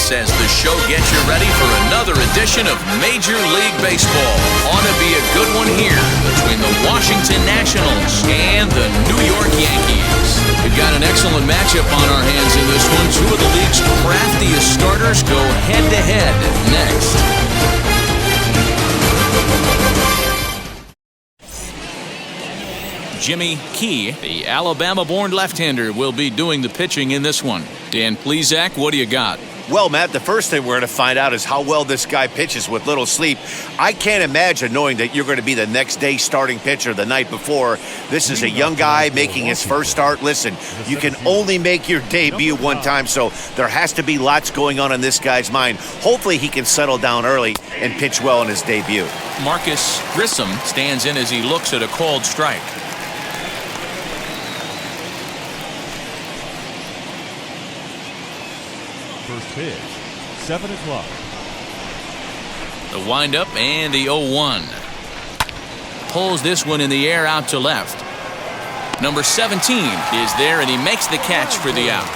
minutes as the show gets you ready for another edition of Major League Baseball. Ought to be a good one here between the Washington Nationals and the New York Yankees. We've got an excellent matchup on our hands in this one. Two of the league's craftiest starters go head-to-head next. Jimmy Key, the Alabama-born left-hander, will be doing the pitching in this one. Dan Plesac, what do you got? Well, Matt, the first thing we're going to find out is how well this guy pitches with little sleep. I can't imagine knowing that you're going to be the next day starting pitcher the night before. This is a young guy making his first start. Listen, you can only make your debut one time, so there has to be lots going on in this guy's mind. Hopefully he can settle down early and pitch well in his debut. Marcus Grissom stands in as he looks at a called strike. First pitch, 7 o'clock. The windup and the 0-1. Pulls this one in the air out to left. Number 17 is there, and he makes the catch for the out.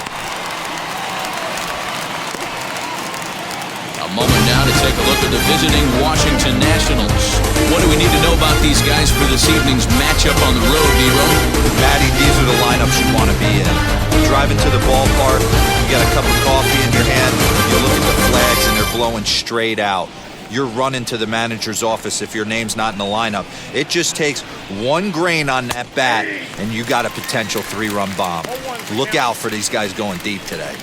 A moment now to take a look at the visiting Washington Nationals. What do we need to know about these guys for this evening's matchup on the road, Nero? Matty, these are the lineups you want to be in. Driving to the ballpark, you got a cup of coffee in your hand, you look at the flags and they're blowing straight out. You're running to the manager's office if your name's not in the lineup. It just takes one grain on that bat and you got a potential 3-run bomb. Look out for these guys going deep today.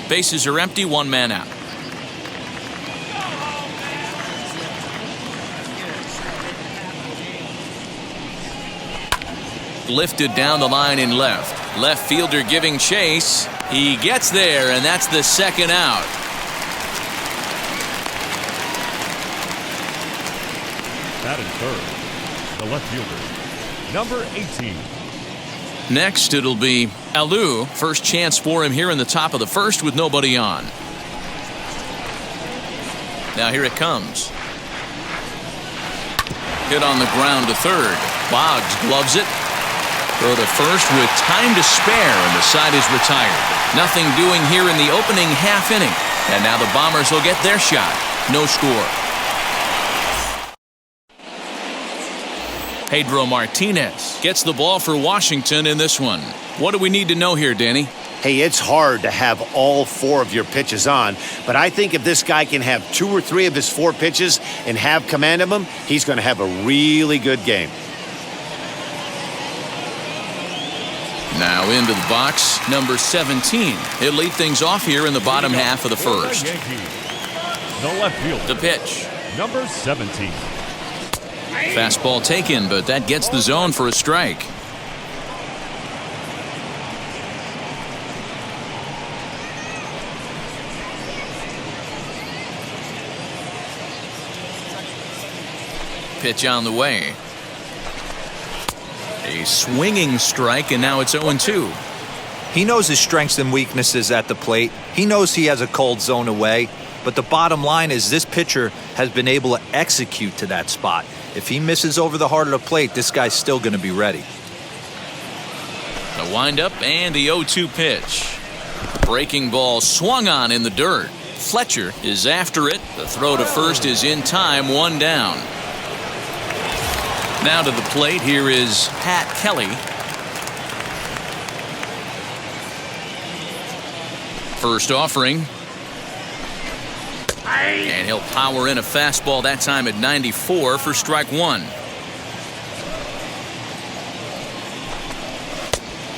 Bases are empty, one man out. Lifted down the line in left. Left fielder giving chase. He gets there, and that's the second out. Batting third, the left fielder, number 18. Next, it'll be Alou. First chance for him here in the top of the first with nobody on. Now here it comes. Hit on the ground to third. Boggs gloves it. Throw to first with time to spare, and the side is retired. Nothing doing here in the opening half inning. And now the Bombers will get their shot. No score. Pedro Martinez gets the ball for Washington in this one. What do we need to know here, Danny? Hey, it's hard to have all 4 of your pitches on, but I think if this guy can have 2 or 3 of his 4 pitches and have command of them, he's going to have a really good game. Now into the box, number 17. He'll lead things off here in the bottom half of the first. The left fielder. The pitch. Number 17. Fastball taken, but that gets the zone for a strike. Pitch on the way. A swinging strike, and now it's 0-2. He knows his strengths and weaknesses at the plate. He knows he has a cold zone away. But the bottom line is this pitcher has been able to execute to that spot. If he misses over the heart of the plate, this guy's still going to be ready. The windup and the 0-2 pitch. Breaking ball swung on in the dirt. Fletcher is after it. The throw to first is in time, 1 down. Now to the plate, here is Pat Kelly. First offering. And he'll power in a fastball that time at 94 for strike 1.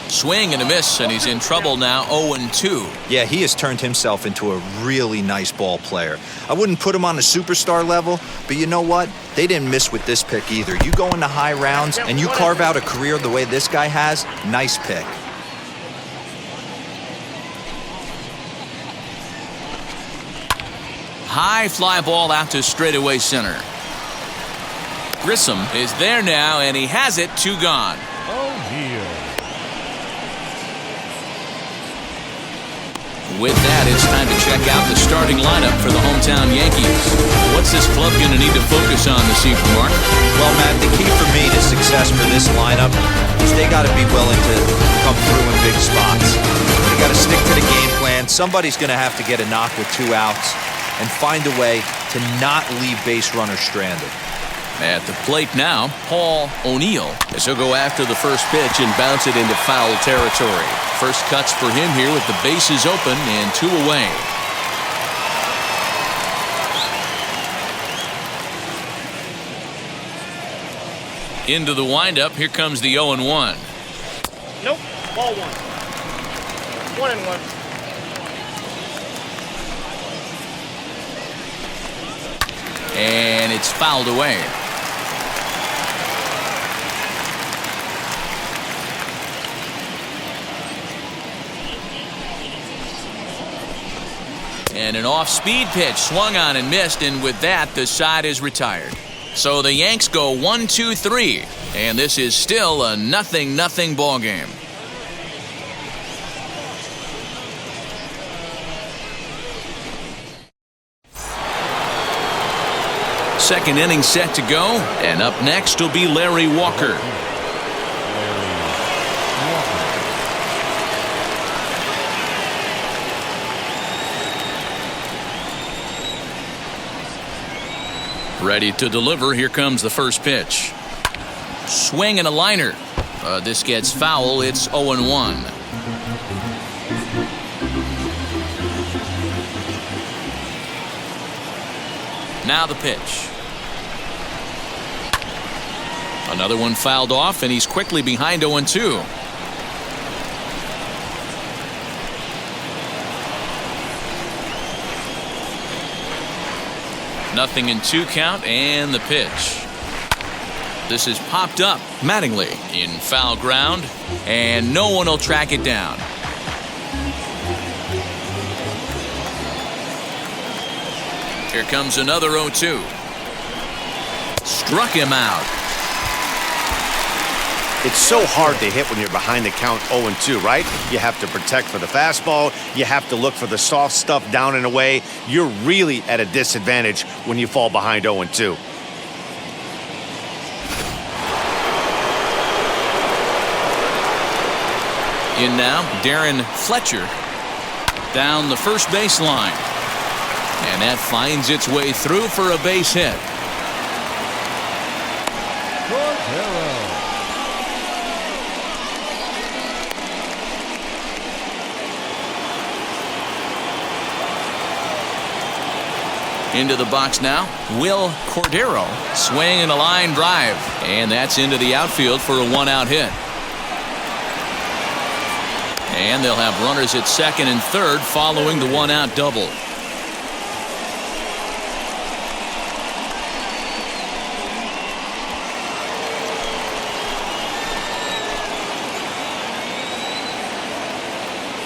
Swing and a miss, and he's in trouble now, 0-2. Yeah, he has turned himself into a really nice ball player. I wouldn't put him on a superstar level, but you know what? They didn't miss with this pick either. You go into high rounds and you carve out a career the way this guy has, nice pick. High fly ball out to straightaway center. Grissom is there now, and he has it, 2 gone. O'Neal. With that, it's time to check out the starting lineup for the hometown Yankees. What's this club going to need to focus on this evening, Mark? Well, Matt, the key for me to success for this lineup is pitchers, they got to be willing to come through in big spots. You got to stick to the game plan. Somebody's going to have to get a knock with 2 outs and find a way to not leave base runners stranded. At the plate now, Paul O'Neill, as he'll go after the first pitch and bounce it into foul territory. First cuts for him here with the bases open and 2 away. Into the windup, here comes the 0-1. Nope, ball 1. 1-1. And it's fouled away. And an off-speed pitch swung on and missed, and with that, the side is retired. So the Yanks go 1-2-3, and this is still a 0-0 ball game. Second inning set to go, and up next will be Larry Walker. Ready to deliver. Here comes the first pitch. Swing and a liner. This gets foul. It's 0-1. Now the pitch. Another one fouled off, and he's quickly behind 0-2. Nothing in 2 count, and the pitch. This is popped up. Mattingly in foul ground, and no one will track it down. Here comes another 0-2. Struck him out. It's so hard to hit when you're behind the count 0-2, right? You have to protect for the fastball. You have to look for the soft stuff down and away. You're really at a disadvantage when you fall behind 0-2. In now, Darren Fletcher down the first base line. And that finds its way through for a base hit. Into the box now, Will Cordero. Swing and a line drive. And that's into the outfield for a 1-out hit. And they'll have runners at second and third following the 1-out double.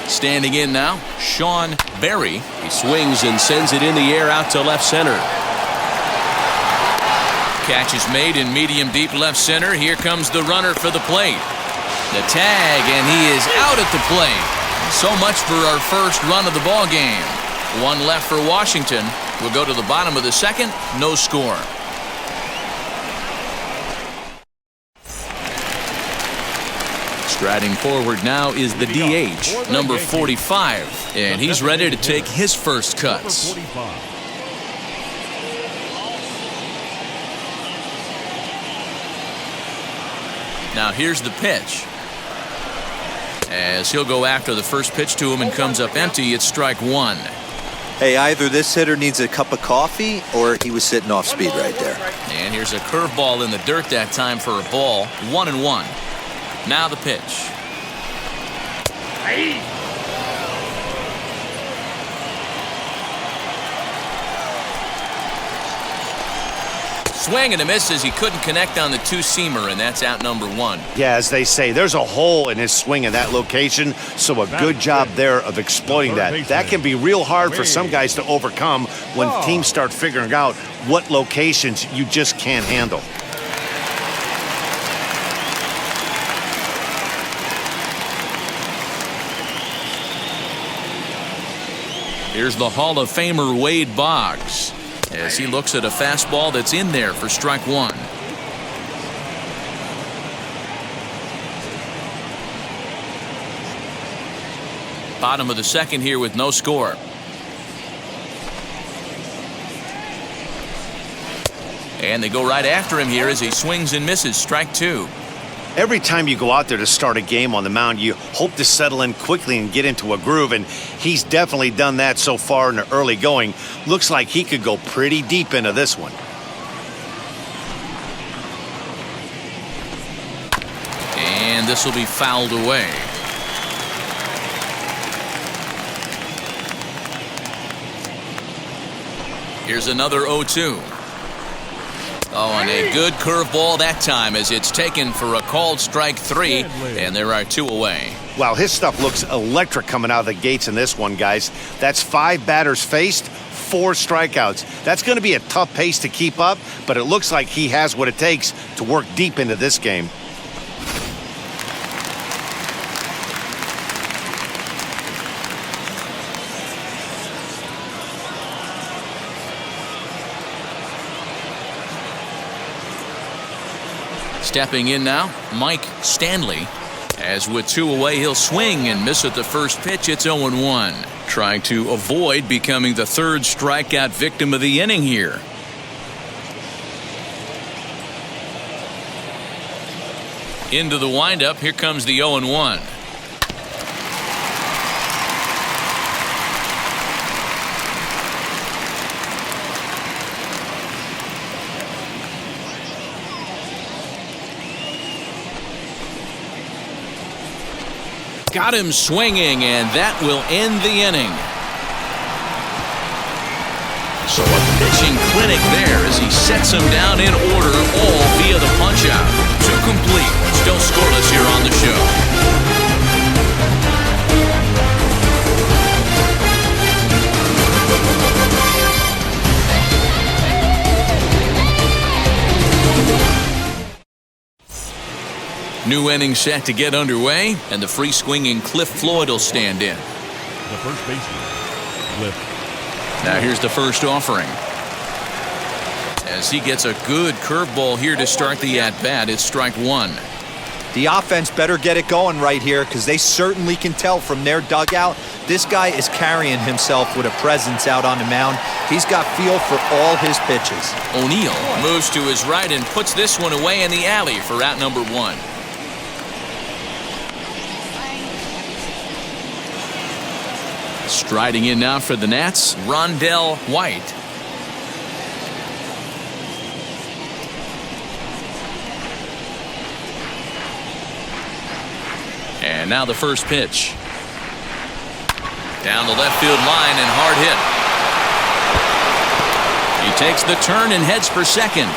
Standing in now, Sean Berry. He swings and sends it in the air out to left center. Catch is made in medium deep left center. Here comes the runner for the plate. The tag, and he is out at the plate. So much for our first run of the ball game. 1 left for Washington. We'll go to the bottom of the second. No score. Striding forward now is the DH, number 45, and he's ready to take his first cuts. Now here's the pitch. As he'll go after the first pitch to him and comes up empty, it's strike 1. Hey, either this hitter needs a cup of coffee or he was sitting off speed right there. And here's a curveball in the dirt that time for a ball. 1-1. Now the pitch. Swing and a miss as he couldn't connect on the 2-seamer, and that's out number 1. Yeah, as they say, there's a hole in his swing in that location, so a good job there of exploiting that. That can be real hard for some guys to overcome when teams start figuring out what locations you just can't handle. Here's the Hall of Famer Wade Boggs as he looks at a fastball that's in there for strike 1. Bottom of the second here with no score. And they go right after him here as he swings and misses. Strike two. Every time you go out there to start a game on the mound, you hope to settle in quickly and get into a groove, and he's definitely done that so far in the early going. Looks like he could go pretty deep into this one. And this will be fouled away. Here's another 0-2. Oh, and a good curveball that time as it's taken for a called strike three, and there are two away. Wow, his stuff looks electric coming out of the gates in this one, guys. That's 5 batters faced, 4 strikeouts. That's going to be a tough pace to keep up, but it looks like he has what it takes to work deep into this game. Stepping in now, Mike Stanley. As with 2 away, he'll swing and miss at the first pitch. It's 0-1. Trying to avoid becoming the 3rd strikeout victim of the inning here. Into the windup, here comes the 0-1. Got him swinging, and that will end the inning. So a pitching clinic there as he sets him down in order, all via the punch-out. 2 complete. Still scoreless here on the show. New inning set to get underway, and the free swinging Cliff Floyd will stand in. The first baseman, Cliff. Now here's the first offering. As he gets a good curveball here to start the at-bat, it's strike 1. The offense better get it going right here because they certainly can tell from their dugout this guy is carrying himself with a presence out on the mound. He's got feel for all his pitches. O'Neill moves to his right and puts this one away in the alley for out number 1. Striding in now for the Nats, Rondell White. And now the first pitch. Down the left field line and hard hit. He takes the turn and heads for second.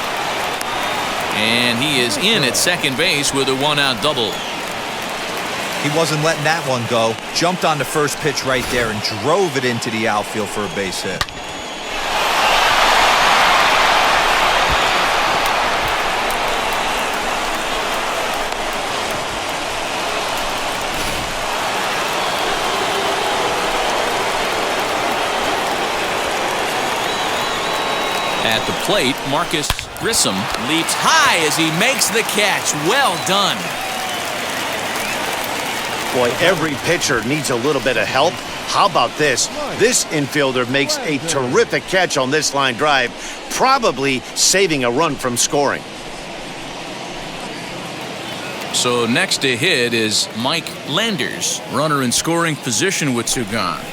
And he is in at second base with a 1-out double. He wasn't letting that one go. Jumped on the first pitch right there and drove it into the outfield for a base hit. At the plate, Marcus Grissom leaps high as he makes the catch. Well done. Boy, every pitcher needs a little bit of help. How about this? This infielder makes a terrific catch on this line drive, probably saving a run from scoring. So next to hit is Mike Landers, runner in scoring position with 2 gone.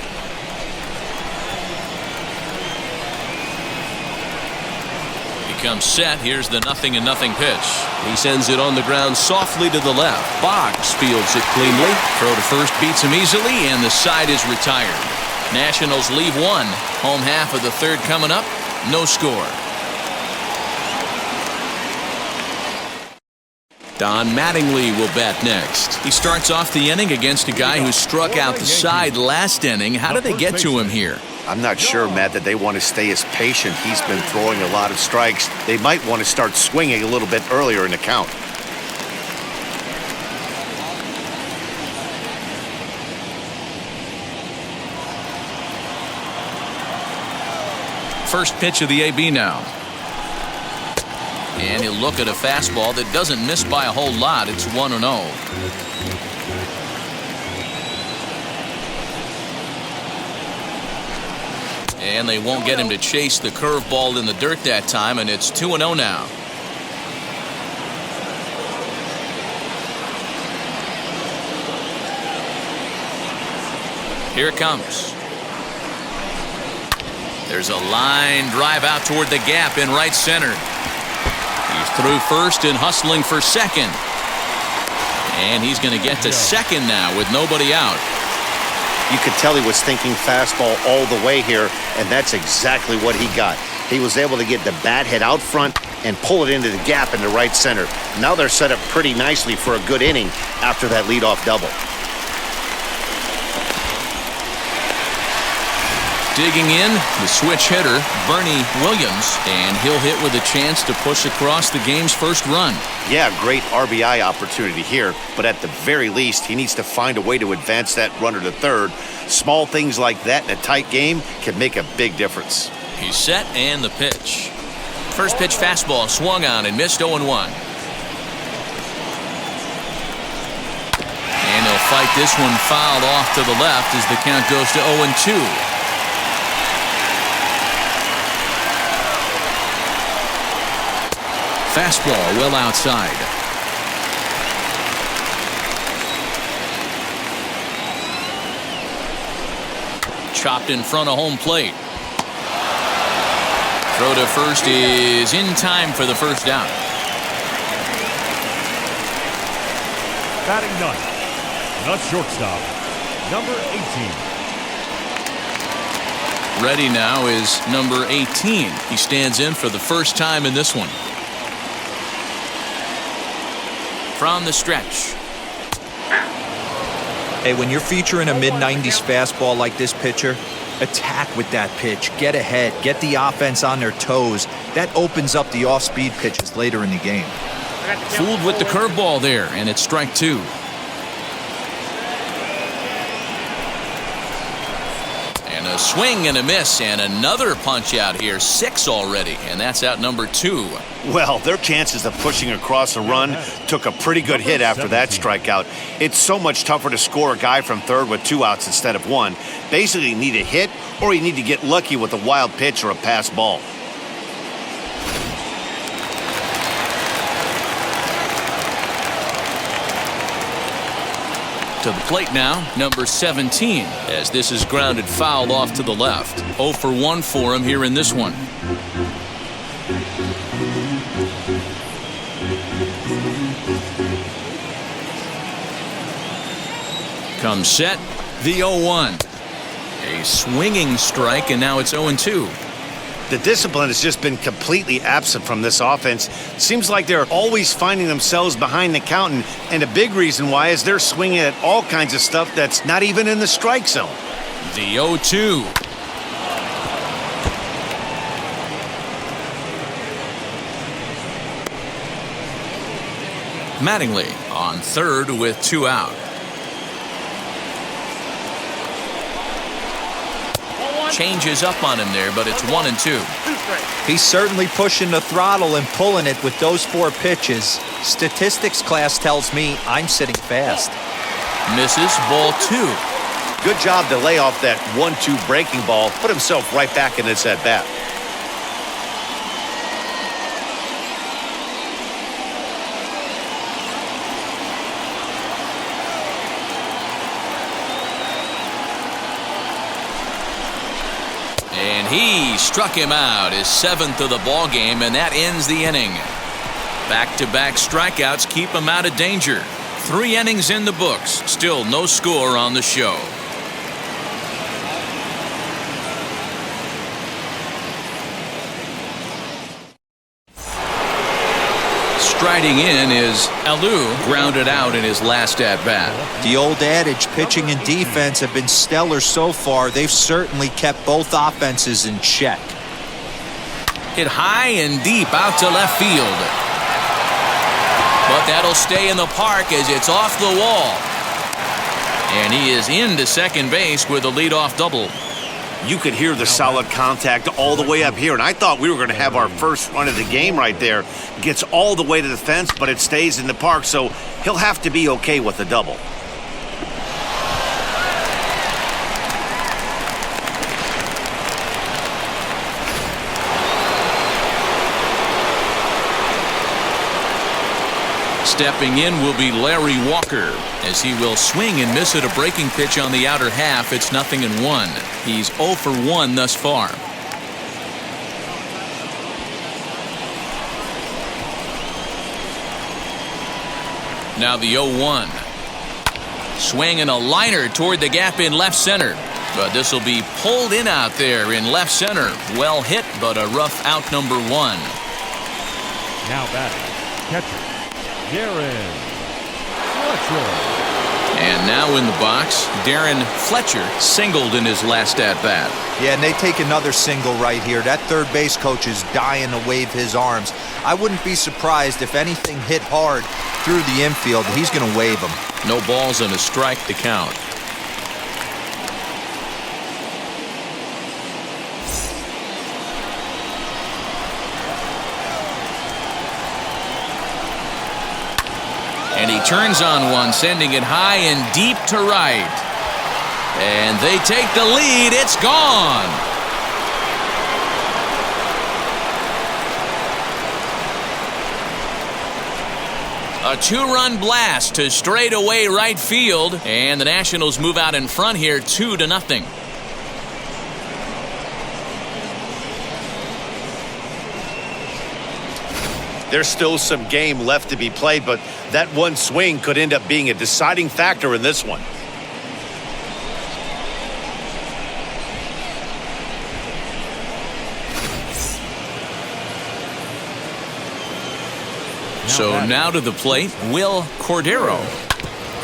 Comes set. Here's the 0-0 pitch. He sends it on the ground softly to the left. Boggs fields it cleanly. Throw to first beats him easily, and the side is retired. Nationals leave 1. Home half of the 3rd coming up. No score. Don Mattingly will bat next. He starts off the inning against a guy who struck out the side last inning. How did they get to him here? I'm not sure, Matt, that they want to stay as patient. He's been throwing a lot of strikes. They might want to start swinging a little bit earlier in the count. First pitch of the AB now. And he'll look at a fastball that doesn't miss by a whole lot. It's 1-0. And they won't get him to chase the curveball in the dirt that time, and it's 2-0 now. Here it comes. There's a line drive out toward the gap in right center. He's through first and hustling for second. And he's going to get to second now with nobody out. You could tell he was thinking fastball all the way here, and that's exactly what he got. He was able to get the bat head out front and pull it into the gap into right center. Now they're set up pretty nicely for a good inning after that leadoff double. Digging in, the switch hitter, Bernie Williams, and he'll hit with a chance to push across the game's first run. Yeah, great RBI opportunity here, but at the very least, he needs to find a way to advance that runner to third. Small things like that in a tight game can make a big difference. He's set, and the pitch. First pitch fastball swung on and missed 0-1. And he'll fight this one fouled off to the left as the count goes to 0-2. Fastball well outside. Chopped in front of home plate. Throw to first is in time for the first down. Batting ninth, the shortstop, number 18. Ready now is number 18. He stands in for the first time in this one. From the stretch. Hey, when you're featuring a mid-90s fastball like this pitcher, attack with that pitch. Get ahead. Get the offense on their toes. That opens up the off-speed pitches later in the game. Fooled with the curveball there, and it's strike two. And a swing and a miss, and another punch out here. 6 already, and that's out number 2. Well, their chances of pushing across a run took a pretty good hit after that strikeout. It's so much tougher to score a guy from third with 2 outs instead of 1. Basically, you need a hit or you need to get lucky with a wild pitch or a pass ball. To the plate now, number 17, as this is grounded foul off to the left. 0 for 1 for him here in this one. Comes set, the 0-1. A swinging strike, and now it's 0-2. The discipline has just been completely absent from this offense. Seems like they're always finding themselves behind the count, and a big reason why is they're swinging at all kinds of stuff that's not even in the strike zone. The 0-2. Mattingly on third with 2 out. Changes up on him there, but it's 1-2. He's certainly pushing the throttle and pulling it with those 4 pitches. Statistics class tells me I'm sitting fast. Misses, ball 2. Good job to lay off that 1-2 breaking ball, put himself right back in this at-bat. And he struck him out, his 7th of the ball game, and that ends the inning. Back-to-back strikeouts keep him out of danger. 3 innings in the books, still no score on the show. Striding in is Alou, grounded out in his last at-bat. The old adage, pitching and defense have been stellar so far. They've certainly kept both offenses in check. Hit high and deep out to left field. But that'll stay in the park as it's off the wall. And he is into second base with a leadoff double. You could hear the solid contact all the way up here, and I thought we were going to have our first run of the game right there. Gets all the way to the fence, but it stays in the park, so he'll have to be okay with the double. Stepping in will be Larry Walker, as he will swing and miss at a breaking pitch on the outer half. It's 0-1. He's 0 for 1 thus far. Now the 0-1. Swing and a liner toward the gap in left center. But this will be pulled in out there in left center. Well hit, but a rough out, number 1. Now batting, catcher, Darren Fletcher. And now in the box, Darren Fletcher singled in his last at-bat. Yeah, and they take another single right here. That third base coach is dying to wave his arms. I wouldn't be surprised if anything hit hard through the infield. He's going to wave them. No balls and a strike to count. And he turns on one, sending it high and deep to right. And they take the lead. It's gone. A 2-run blast to straightaway right field. And the Nationals move out in front here 2-0. There's still some game left to be played, but that one swing could end up being a deciding factor in this one. So now to the plate, Will Cordero,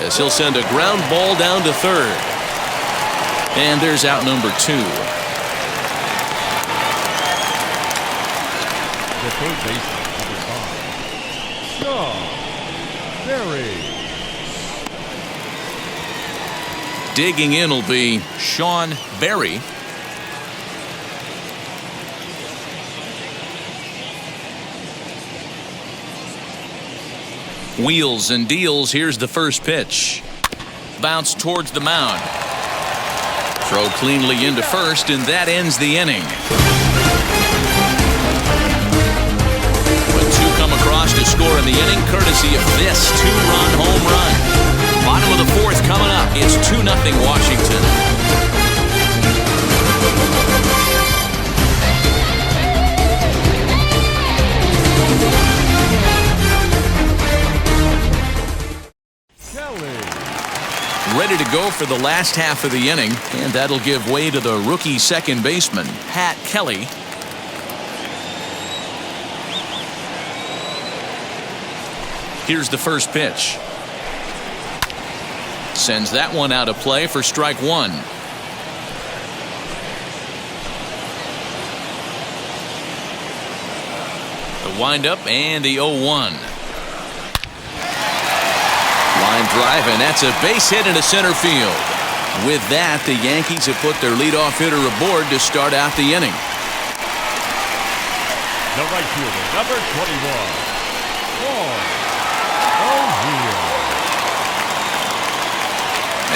as he'll send a ground ball down to third. And there's out number 2. The third baseman, number 5, Sean Berry. Digging in will be Sean Berry. Wheels and deals. Here's the first pitch. Bounce towards the mound. Throw cleanly into first, and that ends the inning. But 2 come across to score in the inning, courtesy of this 2-run home run. Bottom of the 4th coming up. It's 2-0 Washington. Ready to go for the last half of the inning, and that'll give way to the rookie second baseman, Pat Kelly. Here's the first pitch. Sends that one out of play for strike 1. The windup and the 0-1. Line drive, and that's a base hit into center field. With that, the Yankees have put their leadoff hitter aboard to start out the inning. The right fielder, number 21, Paul O'Neill.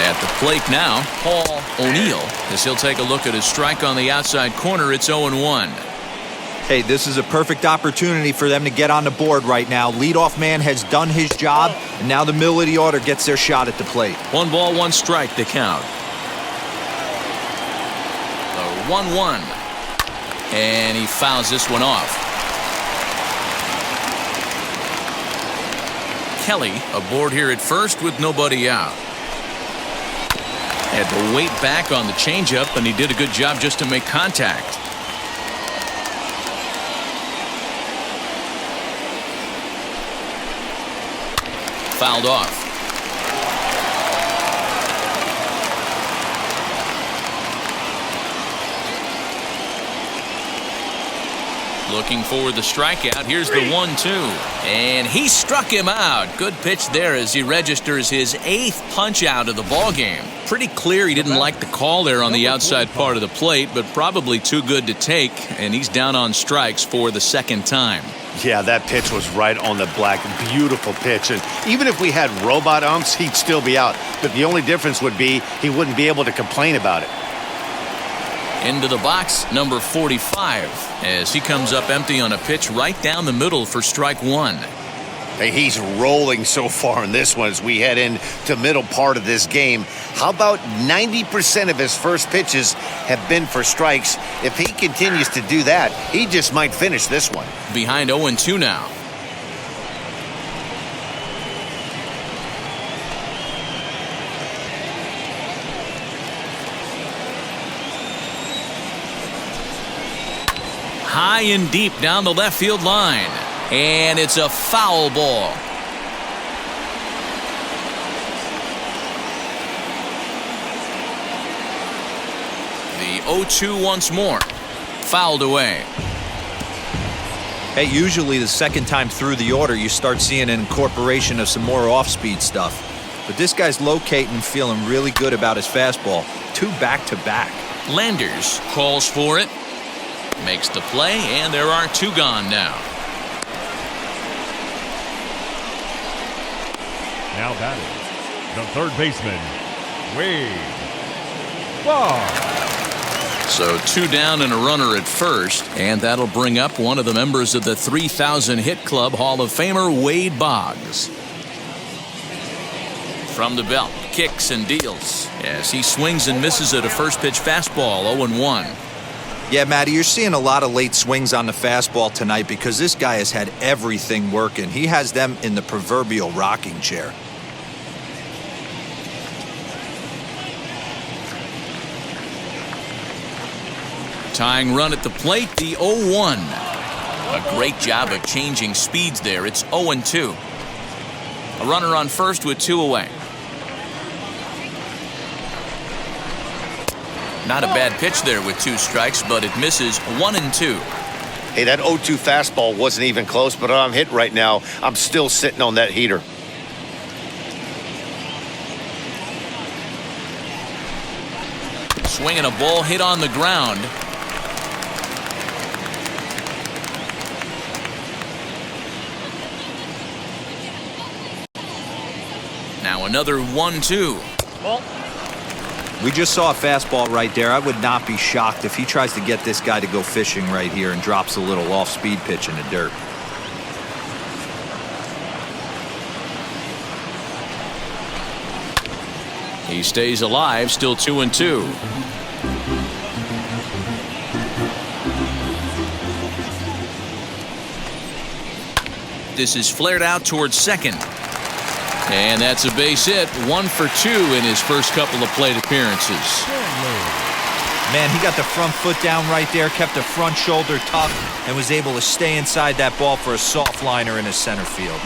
At the plate now, Paul O'Neill, as he'll take a look at his strike on the outside corner. It's 0-1. Hey, this is a perfect opportunity for them to get on the board right now. Leadoff man has done his job, and now the middle of the order gets their shot at the plate. 1 ball, 1 strike to count. The 1-1. And he fouls this one off. Kelly aboard here at first with nobody out. Had to wait back on the changeup, and he did a good job just to make contact. Fouled off. Looking for the strikeout. Here's the 1-2. And he struck him out. Good pitch there as he registers his 8th punch out of the ball game. Pretty clear he didn't like the call there on the outside part of the plate, but probably too good to take, and he's down on strikes for the 2nd time. Yeah, that pitch was right on the black. Beautiful pitch. And even if we had robot umps, he'd still be out. But the only difference would be he wouldn't be able to complain about it. Into the box, number 45, as he comes up empty on a pitch right down the middle for strike 1. Hey, he's rolling so far in this one as we head into middle part of this game. How about 90% of his first pitches have been for strikes? If he continues to do that, he just might finish this one. Behind 0-2 now. High and deep down the left field line. And it's a foul ball. The 0-2 once more. Fouled away. Hey, usually the second time through the order, you start seeing an incorporation of some more off-speed stuff. But this guy's locating and feeling really good about his fastball. 2 back-to-back. Landers calls for it. Makes the play, and there are 2 gone now. Now batting, the third baseman, Wade. Ball. So 2 down and a runner at first, and that'll bring up one of the members of the 3,000 Hit Club, Hall of Famer Wade Boggs. From the belt, kicks and deals as he swings and misses at a first pitch fastball. 0-1. Yeah, Matty, you're seeing a lot of late swings on the fastball tonight because this guy has had everything working. He has them in the proverbial rocking chair. Tying run at the plate, the 0-1. A great job of changing speeds there. It's 0-2. A runner on first with 2 away. Not a bad pitch there with 2 strikes, but it misses. 1-2. Hey, that 0-2 fastball wasn't even close, but I'm hit right now. I'm still sitting on that heater. Swinging a ball hit on the ground. Now another 1-2. Ball. We just saw a fastball right there. I would not be shocked if he tries to get this guy to go fishing right here and drops a little off-speed pitch in the dirt. He stays alive, still 2-2. This is flared out towards second. And that's a base hit. 1 for 2 in his first couple of plate appearances. Man, he got the front foot down right there, kept the front shoulder tucked, and was able to stay inside that ball for a soft liner in his center field.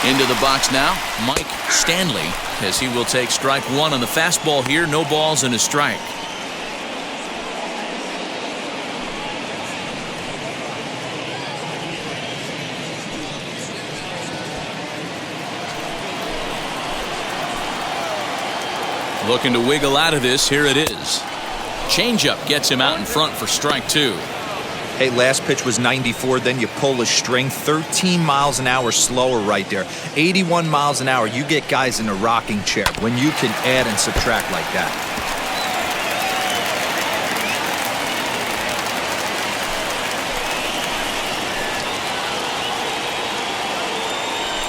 Into the box now, Mike Stanley, as he will take strike 1 on the fastball here. No balls and a strike. Looking to wiggle out of this. Here it is. Changeup gets him out in front for strike 2. Hey, last pitch was 94, then you pull a string. 13 miles an hour slower right there. 81 miles an hour. You get guys in a rocking chair when you can add and subtract like that.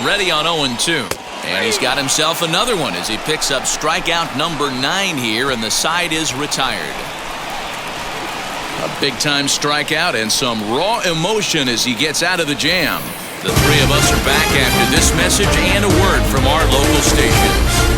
Ready on 0-2. And he's got himself another one as he picks up strikeout number 9 here, and the side is retired. A big-time strikeout and some raw emotion as he gets out of the jam. The 3 of us are back after this message and a word from our local stations.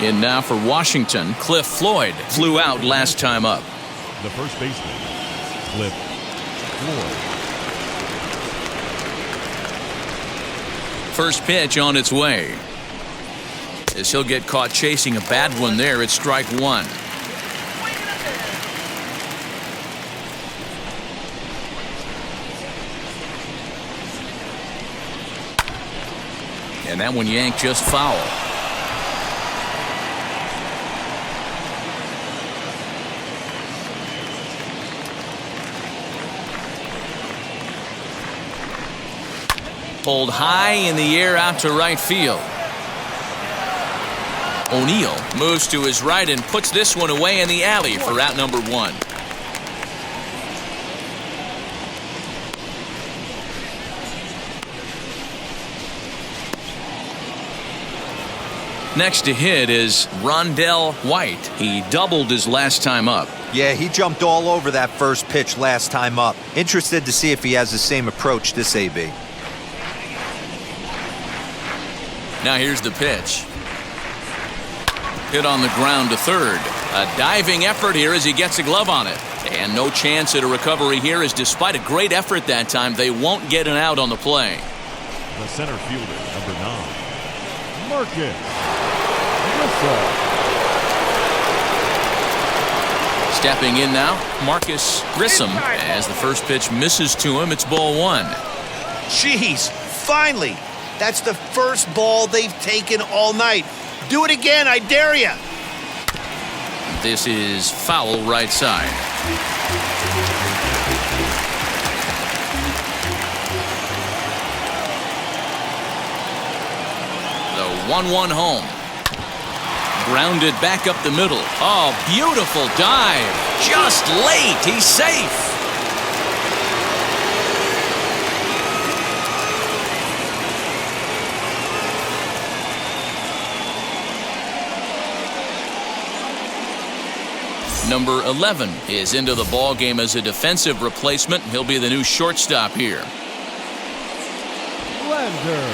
In now for Washington, Cliff Floyd flew out last time up. The first baseman, Cliff Floyd. First pitch on its way. As he'll get caught chasing a bad one there, it's strike 1. And that one yanked just foul. pulled high in the air out to right field. O'Neill moves to his right and puts this one away in the alley for out number 1. Next to hit is Rondell White. He doubled his last time up. Yeah, he jumped all over that first pitch last time up. Interested to see if he has the same approach this AB. Now here's the pitch. Hit on the ground to third. A diving effort here as he gets a glove on it. And no chance at a recovery here, as despite a great effort that time, they won't get an out on the play. The center fielder, number 9, Marcus Grissom. Stepping in now, Marcus Grissom. As the first pitch misses to him, it's ball 1. Jeez, finally. That's the first ball they've taken all night. Do it again, I dare you. This is foul right side. The 1-1 home. Grounded back up the middle. Oh, beautiful dive. Just late. He's safe. Number 11 is into the ball game as a defensive replacement. He'll be the new shortstop here. Lander.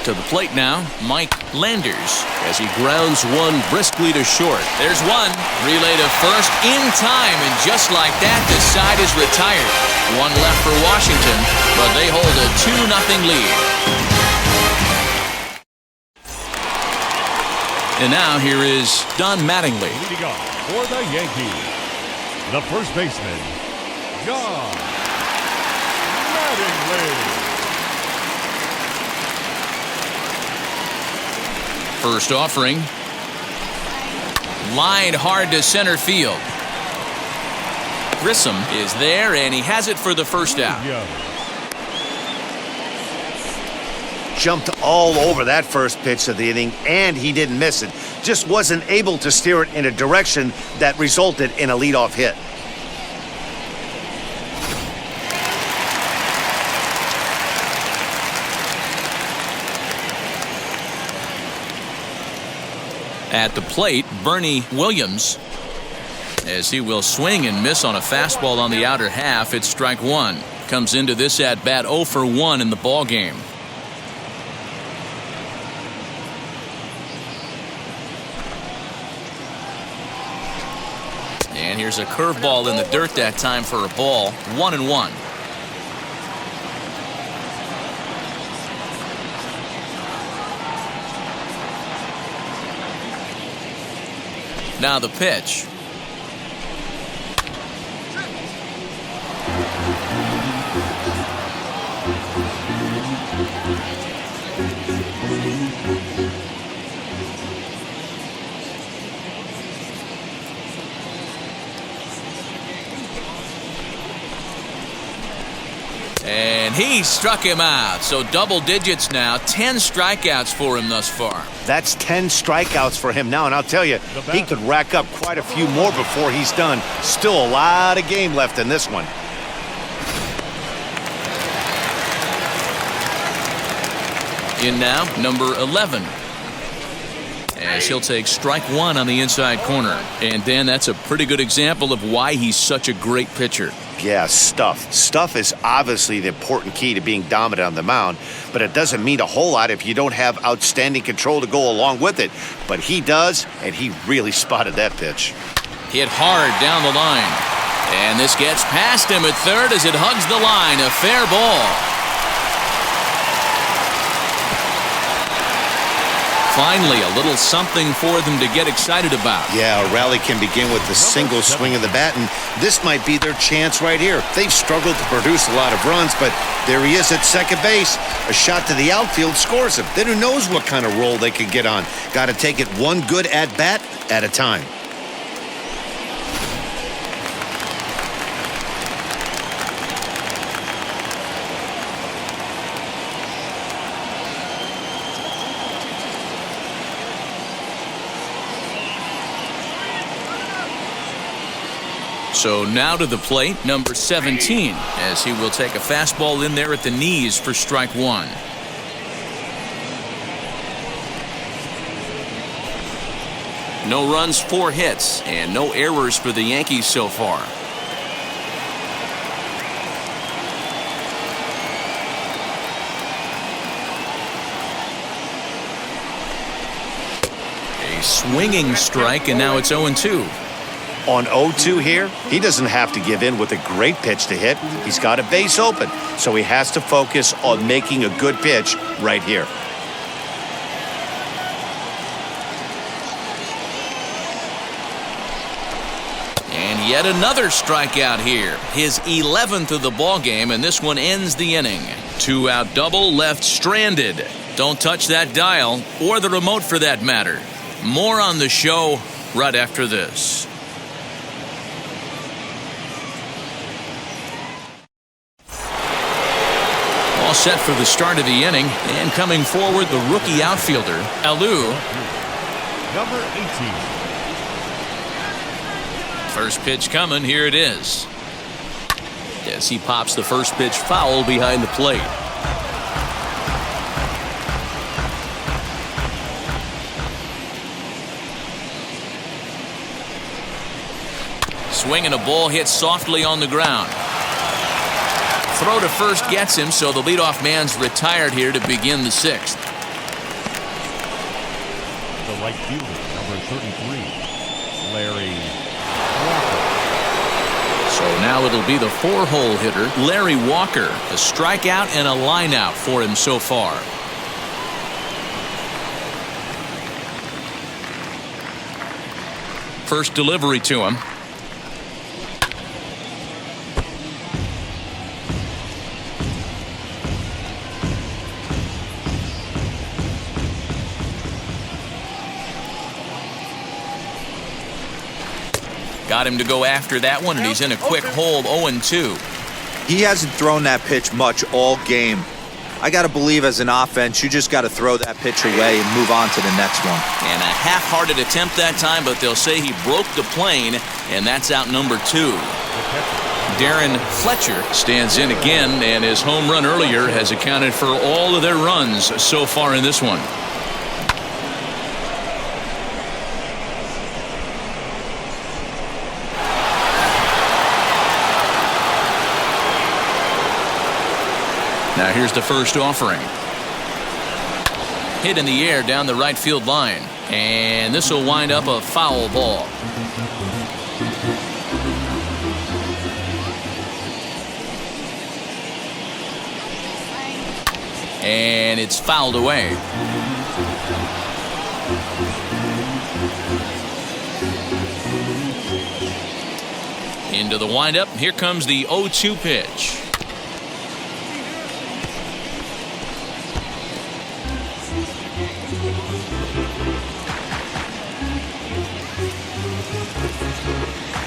To the plate now, Mike Landers, as he grounds one briskly to short. There's one. Relay to first in time, and just like that, the side is retired. One left for Washington, but they hold a 2-0 lead. And now here is Don Mattingly. Leading off for the Yankees, the first baseman, Don Mattingly. First offering. Lined hard to center field. Grissom is there, and he has it for the first out. Jumped all over that first pitch of the inning, and he didn't miss it. Just wasn't able to steer it in a direction that resulted in a leadoff hit. At the plate, Bernie Williams, as he will swing and miss on a fastball on the outer half. It's strike 1. Comes into this at bat 0 for 1 in the ball game. And here's a curveball in the dirt that time for a ball. 1-1. Now the pitch. And he struck him out. So double digits now. 10 strikeouts for him thus far. That's 10 strikeouts for him now, and I'll tell you, he could rack up quite a few more before he's done. Still a lot of game left in this one. In now, number 11. As he'll take strike 1 on the inside corner. And Dan, that's a pretty good example of why he's such a great pitcher. Yeah, stuff. Stuff is obviously the important key to being dominant on the mound, but it doesn't mean a whole lot if you don't have outstanding control to go along with it. But he does, and he really spotted that pitch. Hit hard down the line. And this gets past him at third as it hugs the line. A fair ball. Finally, a little something for them to get excited about. Yeah, a rally can begin with a single swing of the bat, and this might be their chance right here. They've struggled to produce a lot of runs, but there he is at second base. A shot to the outfield scores him. Then who knows what kind of roll they can get on. Got to take it one good at-bat at a time. So now to the plate, number 17, as he will take a fastball in there at the knees for strike one. No runs, 4 hits, and no errors for the Yankees so far. A swinging strike, and now it's 0-2. On 0-2 here, he doesn't have to give in with a great pitch to hit. He's got a base open, so he has to focus on making a good pitch right here. And yet another strikeout here. His 11th of the ball game, and this one ends the inning. 2-out double left stranded. Don't touch that dial, or the remote for that matter. More on the show right after this. All set for the start of the inning, and coming forward, the rookie outfielder, Alou. Number 18. First pitch coming, here it is. As he pops the first pitch foul behind the plate. Swinging a ball hit softly on the ground. Throw to first gets him, so the leadoff man's retired here to begin the 6th. The right fielder, number 33, Larry Walker. So now it'll be the 4-hole hitter, Larry Walker. A strikeout and a lineout for him so far. First delivery to him. Got him to go after that one, and he's in a quick hole, 0-2. He hasn't thrown that pitch much all game. I got to believe as an offense, you just got to throw that pitch away and move on to the next one. And a half-hearted attempt that time, but they'll say he broke the plane, and that's out number 2. Darren Fletcher stands in again, and his home run earlier has accounted for all of their runs so far in this one. Now here's the first offering. Hit in the air down the right field line. And this will wind up a foul ball. And it's fouled away. Into the windup. Here comes the 0-2 pitch.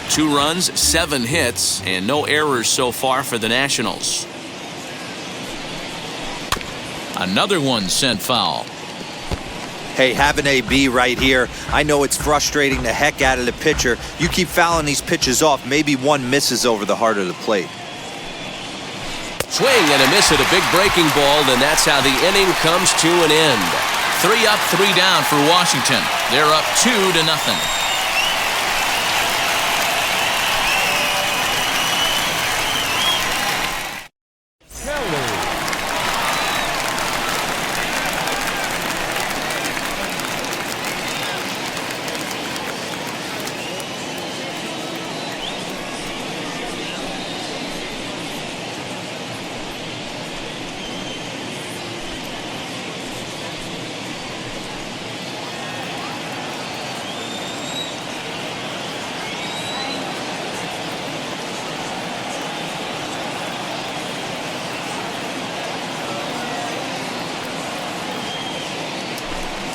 Two runs, 7 hits, and no errors so far for the Nationals. Another one sent foul. Hey, have an AB right here. I know it's frustrating the heck out of the pitcher. You keep fouling these pitches off, maybe one misses over the heart of the plate. Swing and a miss at a big breaking ball, and that's how the inning comes to an end. 3 up, 3 down for Washington. They're up 2-0.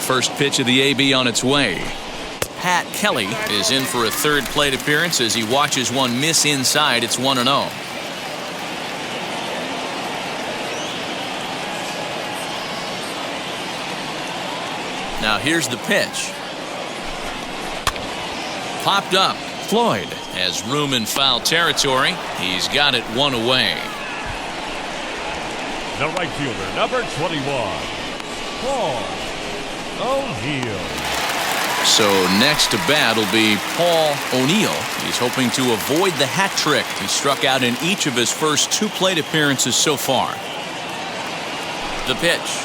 First pitch of the AB on its way. Pat Kelly is in for a third plate appearance as he watches one miss inside. It's 1-0. Now here's the pitch. Popped up. Floyd has room in foul territory. He's got it one away. The right fielder, number 21, Paul O'Neill. So next to bat will be Paul O'Neill. He's hoping to avoid the hat trick. He struck out in each of his first 2 plate appearances so far. The pitch.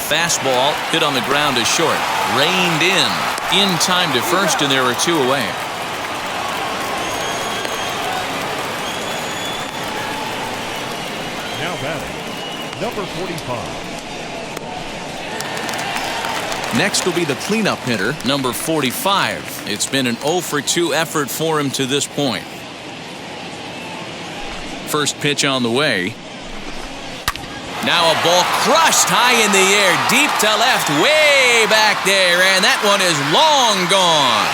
Fastball hit on the ground is short. Reined in time to first, and there are 2 away. Now batting, number 45. Next will be the cleanup hitter, number 45. It's been an 0 for 2 effort for him to this point. First pitch on the way. Now a ball crushed high in the air, deep to left, way back there, and that one is long gone.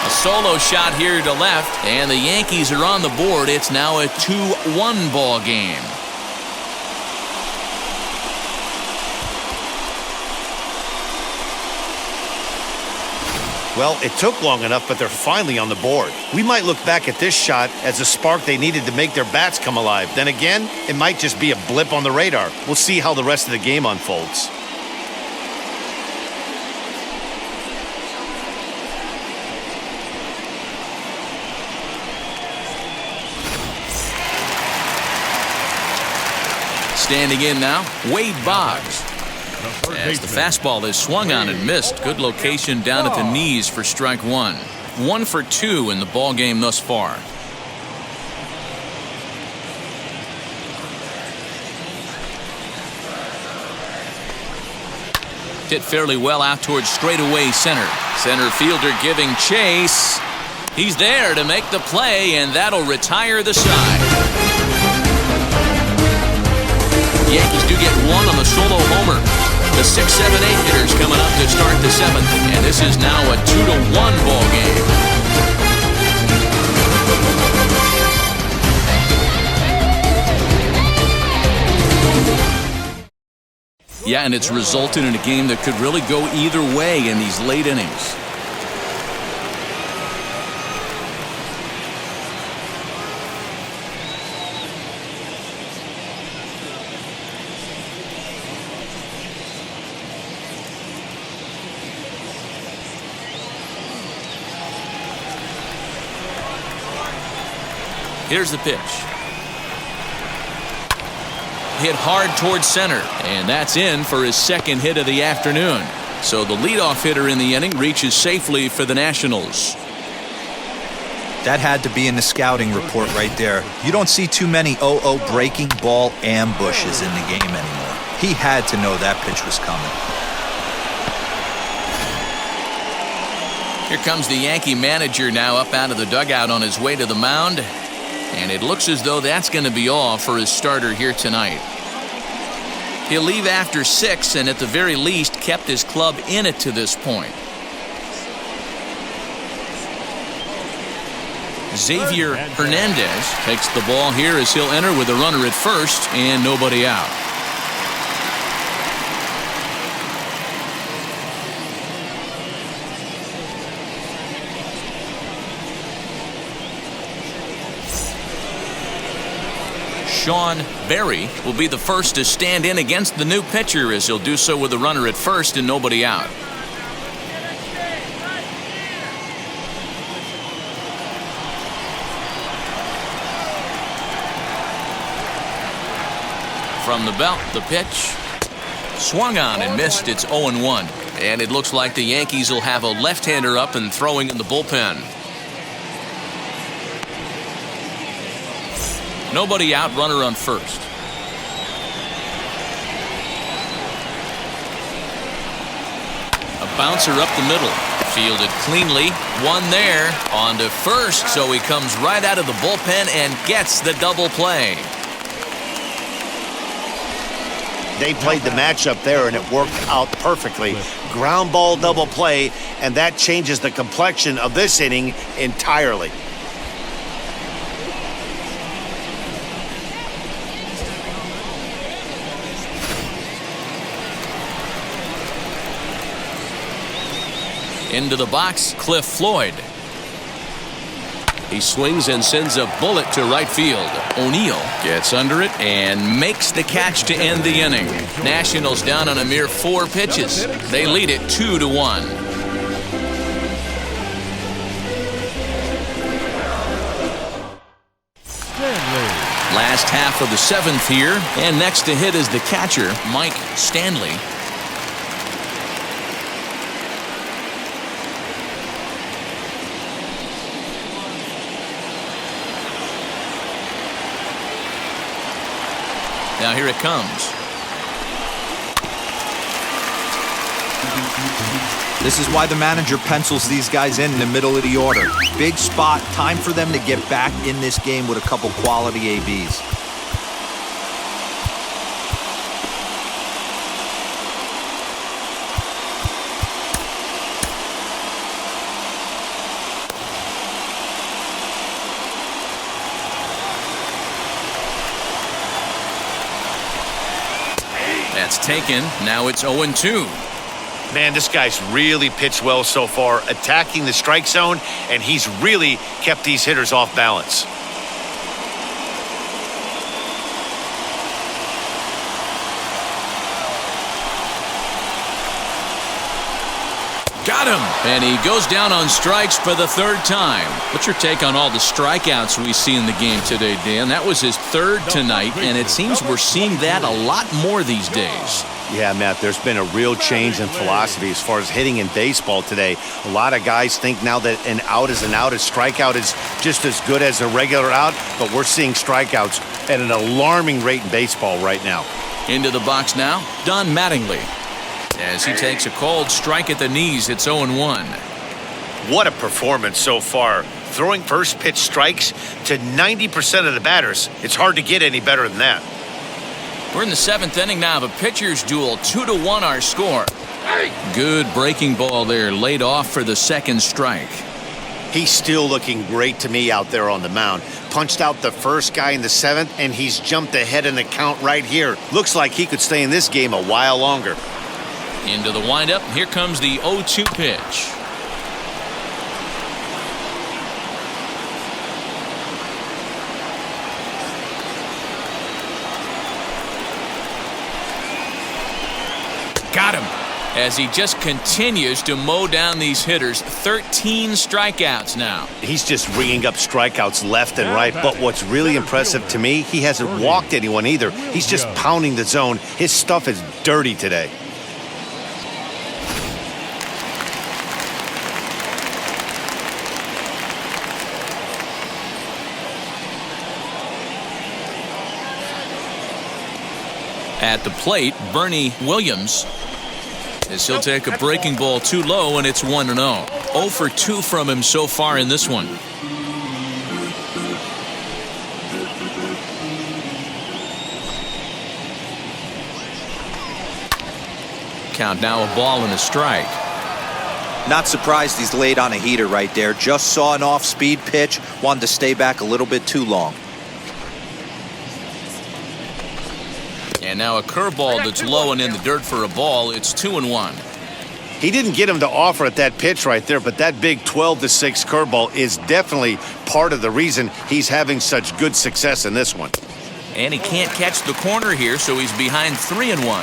A solo shot here to left, and the Yankees are on the board. It's now a 2-1 ball game. Well, it took long enough, but they're finally on the board. We might look back at this shot as a spark they needed to make their bats come alive. Then again, it might just be a blip on the radar. We'll see how the rest of the game unfolds. Standing in now, Wade Boggs. As the fastball is swung on and missed. Good location down at the knees for strike 1. 1 for 2 in the ball game thus far. Hit fairly well out towards straightaway center. Center fielder giving chase. He's there to make the play, and that'll retire the side. Yankees do get 1 on the solo homer. The 6, 7, 8 hitters coming up to start the 7th, and this is now a 2-1 ball game. Yeah, and it's resulted in a game that could really go either way in these late innings. Here's the pitch. Hit hard towards center, and that's in for his 2nd hit of the afternoon. So the leadoff hitter in the inning reaches safely for the Nationals. That had to be in the scouting report right there. You don't see too many 0-0 breaking ball ambushes in the game anymore. He had to know that pitch was coming. Here comes the Yankee manager now up out of the dugout on his way to the mound. And it looks as though that's going to be all for his starter here tonight. He'll leave after 6 and at the very least kept his club in it to this point. Xavier Hernandez takes the ball here as he'll enter with a runner at first and nobody out. Sean Berry will be the first to stand in against the new pitcher as he'll do so with a runner at first and nobody out. From the belt, the pitch. Swung on and missed. It's 0-1. And it looks like the Yankees will have a left-hander up and throwing in the bullpen. Nobody out, runner on first. A bouncer up the middle. Fielded cleanly. One there. On to first, so he comes right out of the bullpen and gets the double play. They played the matchup there, and it worked out perfectly. Ground ball double play, and that changes the complexion of this inning entirely. Into the box, Cliff Floyd. He swings and sends a bullet to right field. O'Neill gets under it and makes the catch to end the inning. Nationals down on a mere 4 pitches. They lead it 2-1. Last half of the 7th here, and next to hit is the catcher, Mike Stanley. Now here it comes. This is why the manager pencils these guys in the middle of the order. Big spot, time for them to get back in this game with a couple quality ABs. That's taken. Now it's 0-2. Man, this guy's really pitched well so far, attacking the strike zone, and he's really kept these hitters off balance. Got him! And he goes down on strikes for the 3rd time. What's your take on all the strikeouts we see in the game today, Dan? That was his 3rd tonight, and it seems we're seeing that a lot more these days. Yeah, Matt, there's been a real change in philosophy as far as hitting in baseball today. A lot of guys think now that an out is an out, a strikeout is just as good as a regular out, but we're seeing strikeouts at an alarming rate in baseball right now. Into the box now, Don Mattingly. As he takes a cold strike at the knees, it's 0-1. What a performance so far. Throwing first pitch strikes to 90% of the batters. It's hard to get any better than that. We're in the 7th inning now of a pitcher's duel. 2-1 our score. Good breaking ball there, laid off for the 2nd strike. He's still looking great to me out there on the mound. Punched out the first guy in the 7th, and he's jumped ahead in the count right here. Looks like he could stay in this game a while longer. Into the windup. Here comes the 0-2 pitch. Got him. As he just continues to mow down these hitters. 13 strikeouts now. He's just ringing up strikeouts left and right. But what's really impressive to me, he hasn't walked anyone either. He's just pounding the zone. His stuff is dirty today. At the plate, Bernie Williams, as he'll take a breaking ball too low, and it's 1-0. 0 for 2 from him so far in this one. Count now a ball and a strike. Not surprised he's laid on a heater right there. Just saw an off-speed pitch, wanted to stay back a little bit too long. And now a curveball that's low and in the dirt for a ball. It's 2-1. He didn't get him to offer at that pitch right there, but that big 12-6 curveball is definitely part of the reason he's having such good success in this one. And he can't catch the corner here, so he's behind 3-1.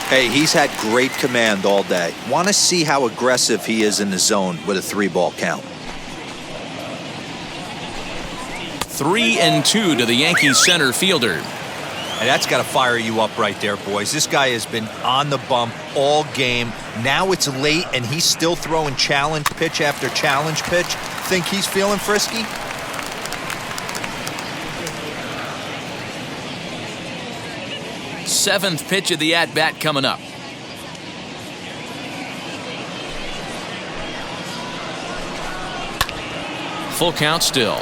Hey, he's had great command all day. Want to see how aggressive he is in the zone with a 3-ball count. 3-2 to the Yankees center fielder. And that's got to fire you up right there, boys. This guy has been on the bump all game. Now it's late, and he's still throwing challenge pitch after challenge pitch. Think he's feeling frisky? Seventh pitch of the at-bat coming up. Full count still.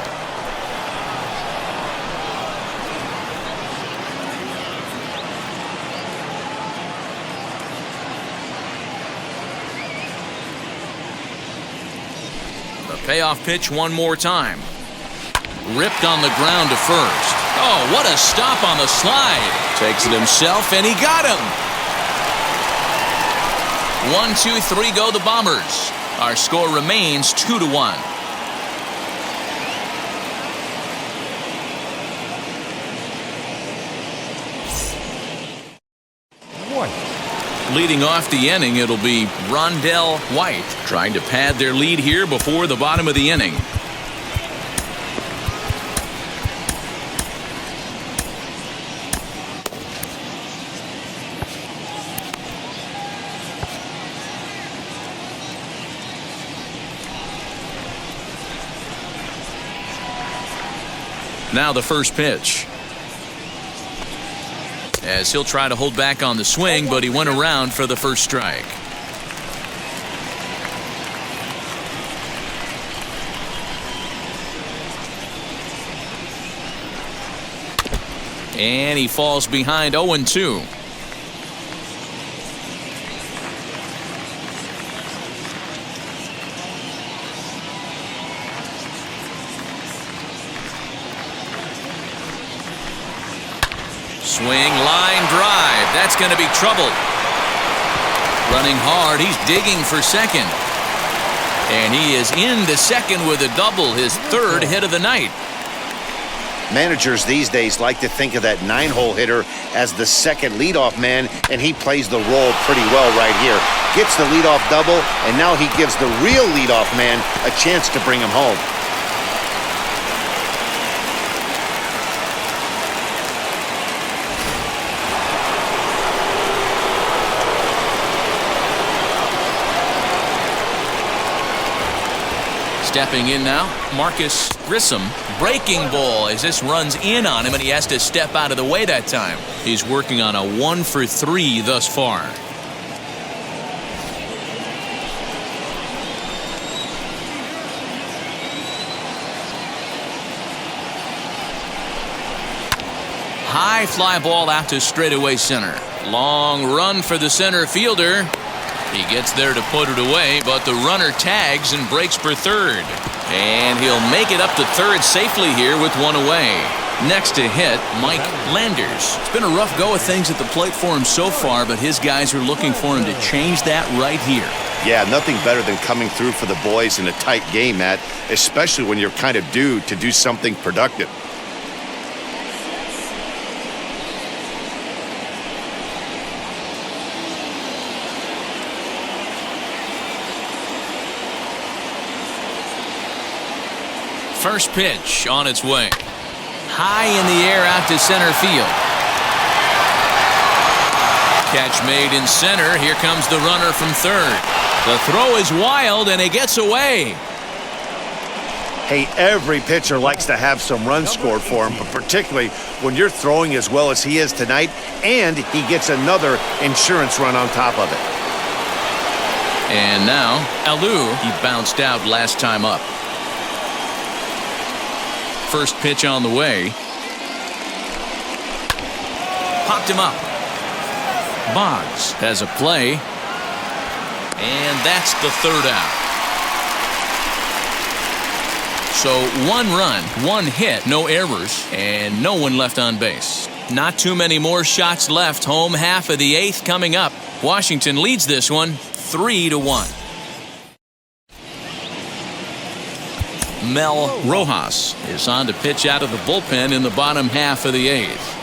Payoff pitch one more time. Ripped on the ground to first. Oh, what a stop on the slide. Takes it himself, and he got him. 1, 2, 3 go the Bombers. Our score remains 2-1. Leading off the inning, it'll be Rondell White trying to pad their lead here before the bottom of the inning. Now the first pitch. As he'll try to hold back on the swing, but he went around for the first strike. And he falls behind 0-2. Swing, line drive. That's going to be trouble. Running hard. He's digging for second. And he is into second with a double, his third hit of the night. Managers these days like to think of that 9-hole hitter as the second leadoff man, and he plays the role pretty well right here. Gets the leadoff double, and now he gives the real leadoff man a chance to bring him home. Stepping in now, Marcus Grissom. Breaking ball as this runs in on him, and he has to step out of the way that time. He's working on a 1-for-3 thus far. High fly ball out to straightaway center. Long run for the center fielder. He gets there to put it away, but the runner tags and breaks for third. And he'll make it up to third safely here with one away. Next to hit, Mike Landers. It's been a rough go of things at the plate for him so far, but his guys are looking for him to change that right here. Yeah, nothing better than coming through for the boys in a tight game, Matt, especially when you're kind of due to do something productive. First pitch on its way. High in the air out to center field. Catch made in center. Here comes the runner from third. The throw is wild, and it gets away. Hey, every pitcher likes to have some runs scored for him, but particularly when you're throwing as well as he is tonight, and he gets another insurance run on top of it. And now, Alou, he bounced out last time up. First pitch on the way. Popped him up. Boggs has a play. And that's the third out. So 1 run, 1 hit, no errors, and no one left on base. Not too many more shots left. Home half of the 8th coming up. Washington leads this one 3-1. Mel Rojas is on to pitch out of the bullpen in the bottom half of the 8th.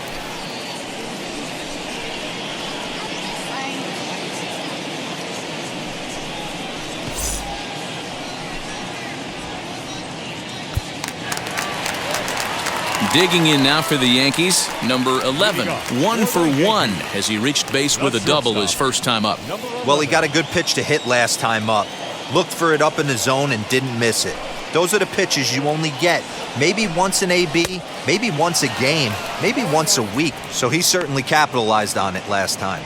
Digging in now for the Yankees, number 11, 1 for 1 as he reached base with a double his first time up. Well, he got a good pitch to hit last time up. Looked for it up in the zone and didn't miss it. Those are the pitches you only get maybe once in AB, maybe once a game, maybe once a week. So he certainly capitalized on it last time.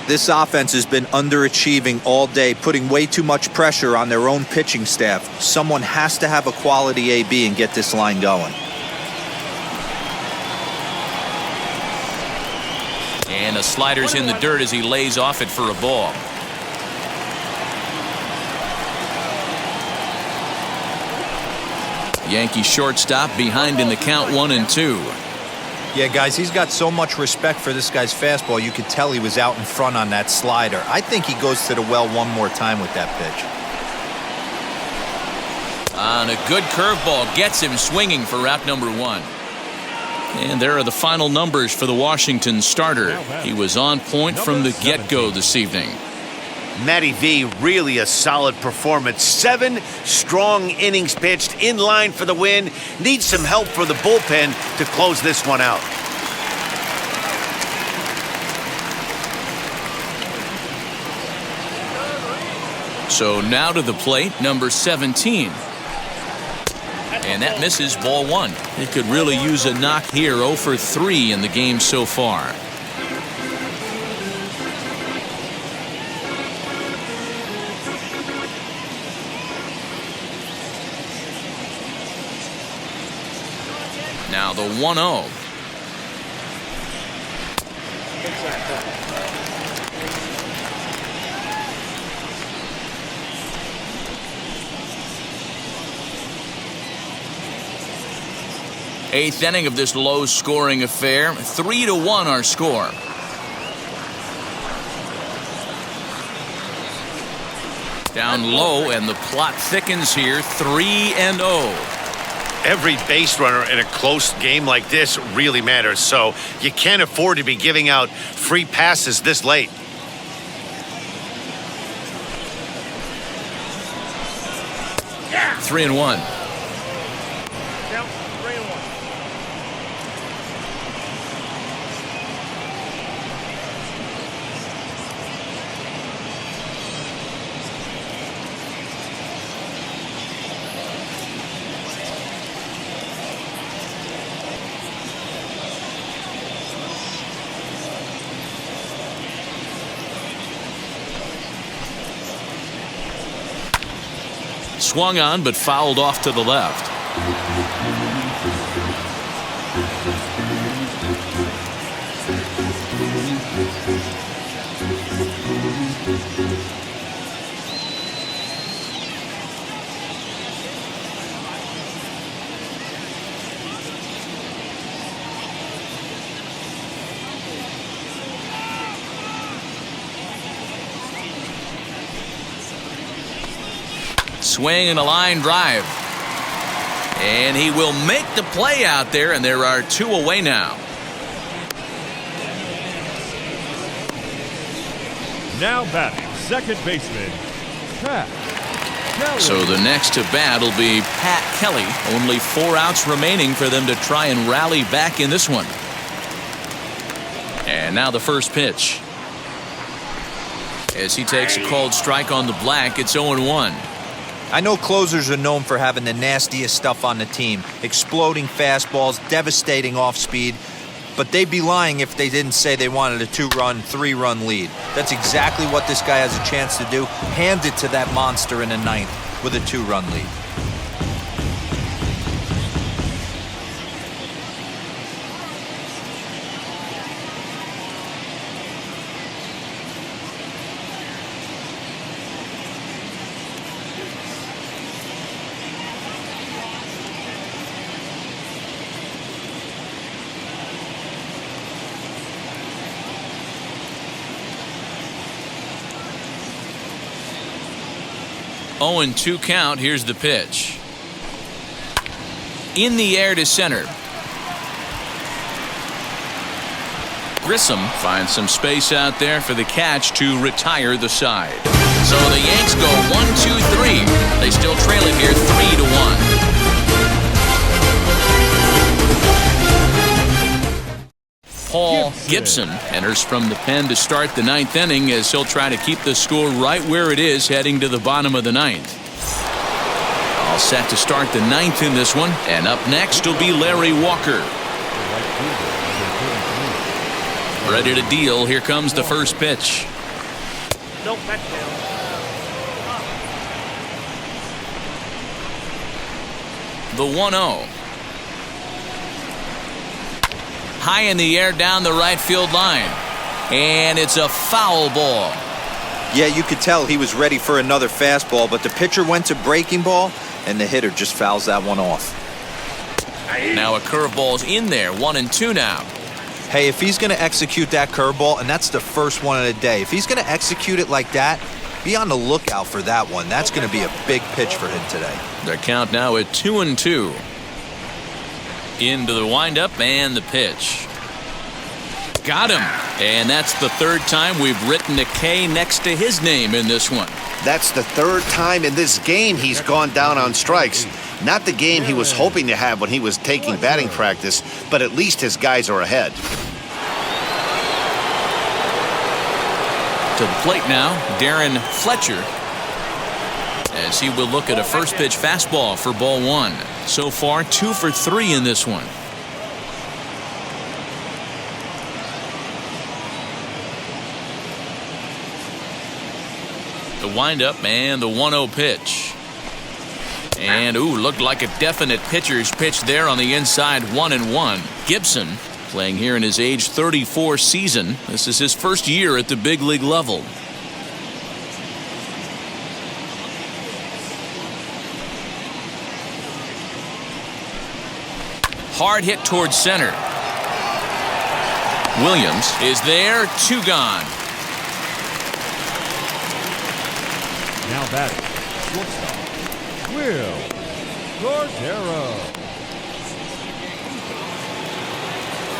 This offense has been underachieving all day, putting way too much pressure on their own pitching staff. Someone has to have a quality AB and get this line going. And the slider's in the dirt as he lays off it for a ball. Yankee shortstop behind in the count 1-2. Yeah, guys, he's got so much respect for this guy's fastball. You could tell he was out in front on that slider. I think he goes to the well one more time with that pitch. On a good curveball gets him swinging for out number 1. And there are the final numbers for the Washington starter. He was on point from the get-go this evening. Matty V, really a solid performance. 7 strong innings pitched, in line for the win. Needs some help for the bullpen to close this one out. So now to the plate, number 17. And that misses, ball 1. It could really use a knock here. 0 for 3 in the game so far. Now the 1-0. Eighth inning of this low-scoring affair. 3-1 our score. Down low, and the plot thickens here. 3-0. Every base runner in a close game like this really matters, so you can't afford to be giving out free passes this late. Yeah. 3-1. Down 3-1. Swung on, but fouled off to the left. Swing and a line drive. And he will make the play out there, and there are 2 away now. Now batting, second baseman, Pat Kelly. So the next to bat will be Pat Kelly. Only 4 outs remaining for them to try and rally back in this one. And now the first pitch. As he takes a called strike on the black, it's 0-1. I know closers are known for having the nastiest stuff on the team. Exploding fastballs, devastating off speed. But they'd be lying if they didn't say they wanted a 2-run, 3-run lead. That's exactly what this guy has a chance to do. Hand it to that monster in the 9th with a 2-run lead. Oh, and 2 count. Here's the pitch. In the air to center. Grissom finds some space out there for the catch to retire the side. So the Yanks go 1-2-3. They still trail it here 3-1. Paul Gibson enters from the pen to start the 9th inning, as he'll try to keep the score right where it is heading to the bottom of the 9th. All set to start the 9th in this one, and up next will be Larry Walker. Ready to deal. Here comes the first pitch. Nope, back down. The 1-0. High in the air down the right field line. And it's a foul ball. Yeah, you could tell he was ready for another fastball, but the pitcher went to breaking ball, and the hitter just fouls that one off. Now a curveball's in there. 1-2 now. Hey, if he's going to execute that curveball, and that's the first one of the day, if he's going to execute it like that, Be on the lookout for that one. That's going to be a big pitch for him today. The count now at 2-2. Into the windup and the pitch. Got him. And that's the third time we've written a K next to his name in this one. That's the third time in this game he's gone down on strikes. Not the game he was hoping to have when he was taking batting practice, but at least his guys are ahead. To the plate now, Darren Fletcher, as he will look at a first pitch fastball for ball one. So far, 2 for 3 in this one. The windup and the 1-0 pitch. And, looked like a definite pitcher's pitch there on the inside, 1-1. Gibson playing here in his age 34 season. This is his first year at the big league level. Hard hit towards center. Williams is there, 2 gone. Now batting, shortstop, Will Cordero.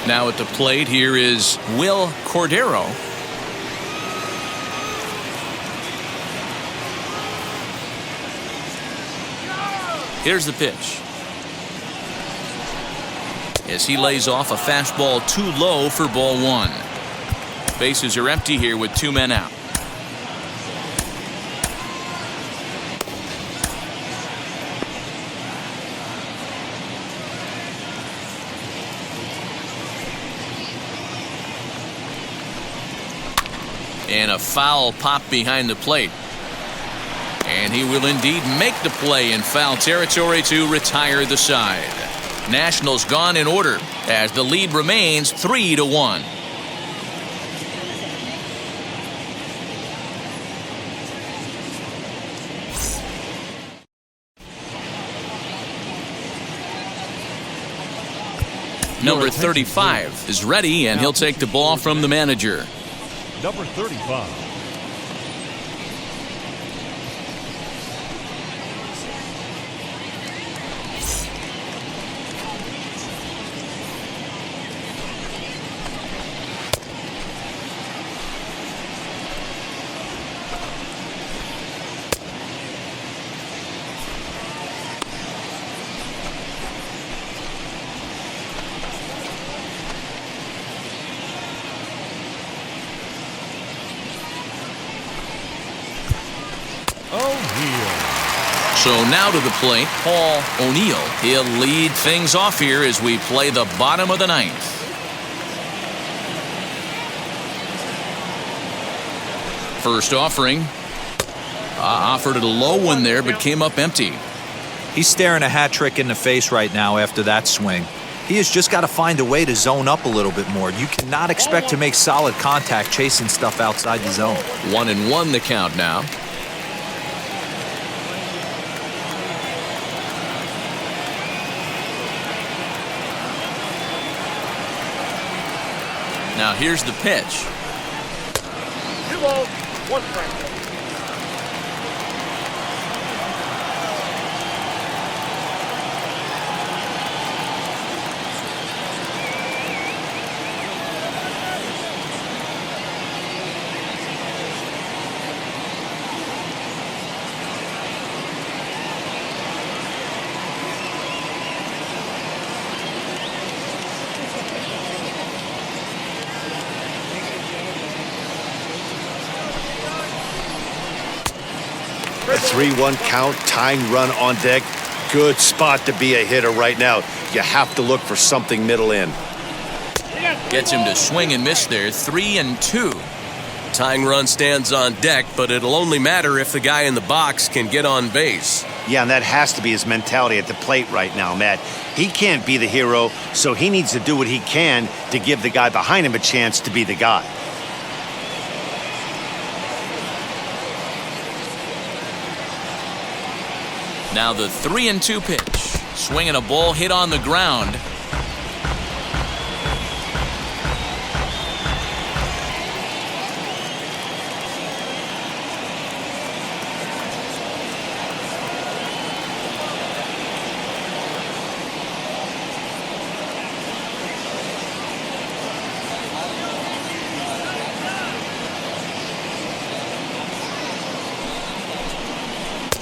Now at the plate, here is Will Cordero. Here's the pitch. As he lays off a fastball too low for ball one. Bases are empty here with 2 men out. And a foul pop behind the plate. And he will indeed make the play in foul territory to retire the side. Nationals gone in order as the lead remains 3-1. Number 35 is ready, and he'll take the ball from the manager. Number 35. So now to the plate, Paul O'Neill. He'll lead things off here as we play the bottom of the ninth. First offering. Offered a low one there, but came up empty. He's staring a hat trick in the face right now after that swing. He has just got to find a way to zone up a little bit more. You cannot expect to make solid contact chasing stuff outside the zone. 1-1 the count now. Now here's the pitch. 2 balls, 1 strike. A 3-1 count, tying run on deck. Good spot to be a hitter right now. You have to look for something middle in. Gets him to swing and miss there. 3-2. Tying run stands on deck, but it'll only matter if the guy in the box can get on base. Yeah, and that has to be his mentality at the plate right now, Matt. He can't be the hero, so he needs to do what he can to give the guy behind him a chance to be the guy. Now the 3-2 pitch. Swinging a ball hit on the ground.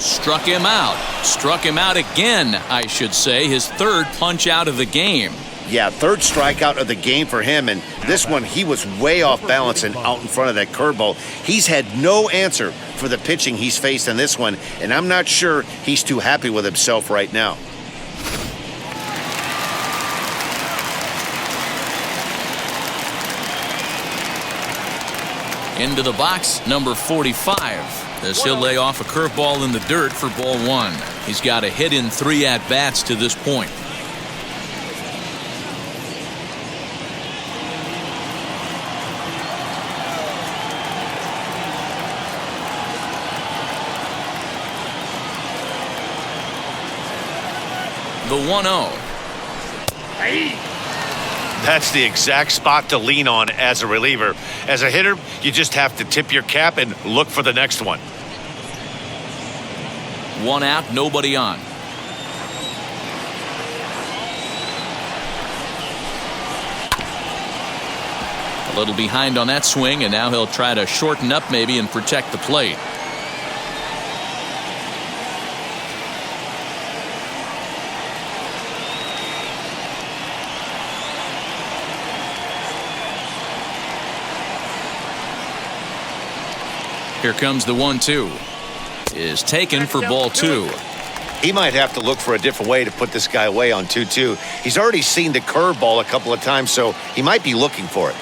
Struck him out. Struck him out again, I should say. His third punch out of the game. Yeah, third strikeout of the game for him, and this one, he was way off balance and out in front of that curveball. He's had no answer for the pitching he's faced in this one, and I'm not sure he's too happy with himself right now. Into the box, number 45. As he'll lay off a curveball in the dirt for ball one. He's got a hit in 3 at-bats to this point. The 1-0. That's the exact spot to lean on as a reliever. As a hitter, you just have to tip your cap and look for the next one. 1 out, nobody on. A little behind on that swing, and now he'll try to shorten up maybe and protect the plate. Here comes the 1-2. Is taken for ball 2. He might have to look for a different way to put this guy away on 2-2. He's already seen the curveball a couple of times, so he might be looking for it.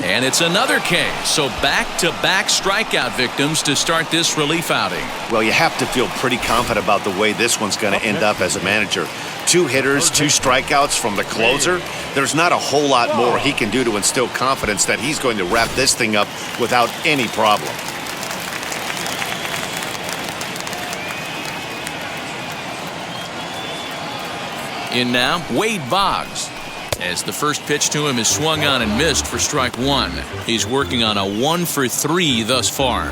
And it's another K. So back-to-back strikeout victims to start this relief outing. Well, you have to feel pretty confident about the way this one's going to end up as a manager. 2 hitters, 2 strikeouts from the closer. There's not a whole lot more he can do to instill confidence that he's going to wrap this thing up without any problem. In now, Wade Boggs. As the first pitch to him is swung on and missed for strike 1. He's working on a 1 for 3 thus far.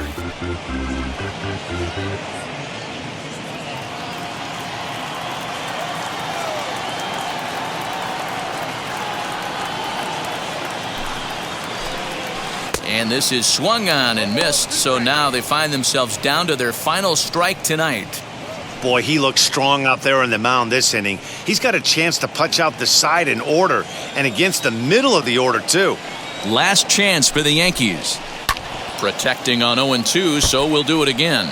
And this is swung on and missed, so now they find themselves down to their final strike tonight. Boy, he looks strong out there on the mound this inning. He's got a chance to punch out the side in order, and against the middle of the order, too. Last chance for the Yankees. Protecting on 0-2, so we'll do it again.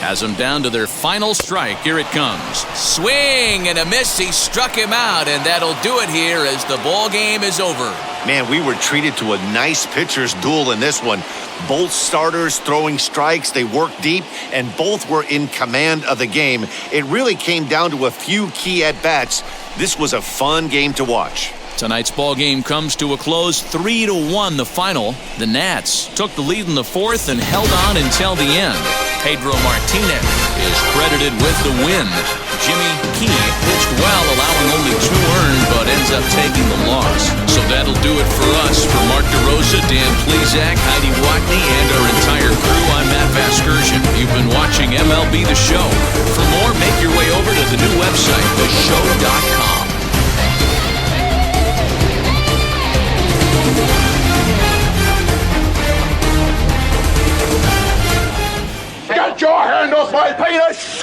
Has them down to their final strike. Here it comes. Swing and a miss. He struck him out, and that'll do it here as the ball game is over. Man, we were treated to a nice pitcher's duel in this one. Both starters throwing strikes. They worked deep, and both were in command of the game. It really came down to a few key at-bats. This was a fun game to watch. Tonight's ball game comes to a close, 3-1 the final. The Nats took the lead in the 4th and held on until the end. Pedro Martinez is credited with the win. Jimmy Key pitched well, allowing only 2 earned, but ends up taking the loss. So that'll do it for us. For Mark DeRosa, Dan Plezak, Heidi Watney, and our entire crew, I'm Matt Vasgersian. You've been watching MLB The Show. For more, make your way over to the new website, theshow.com. Get your hand off my penis!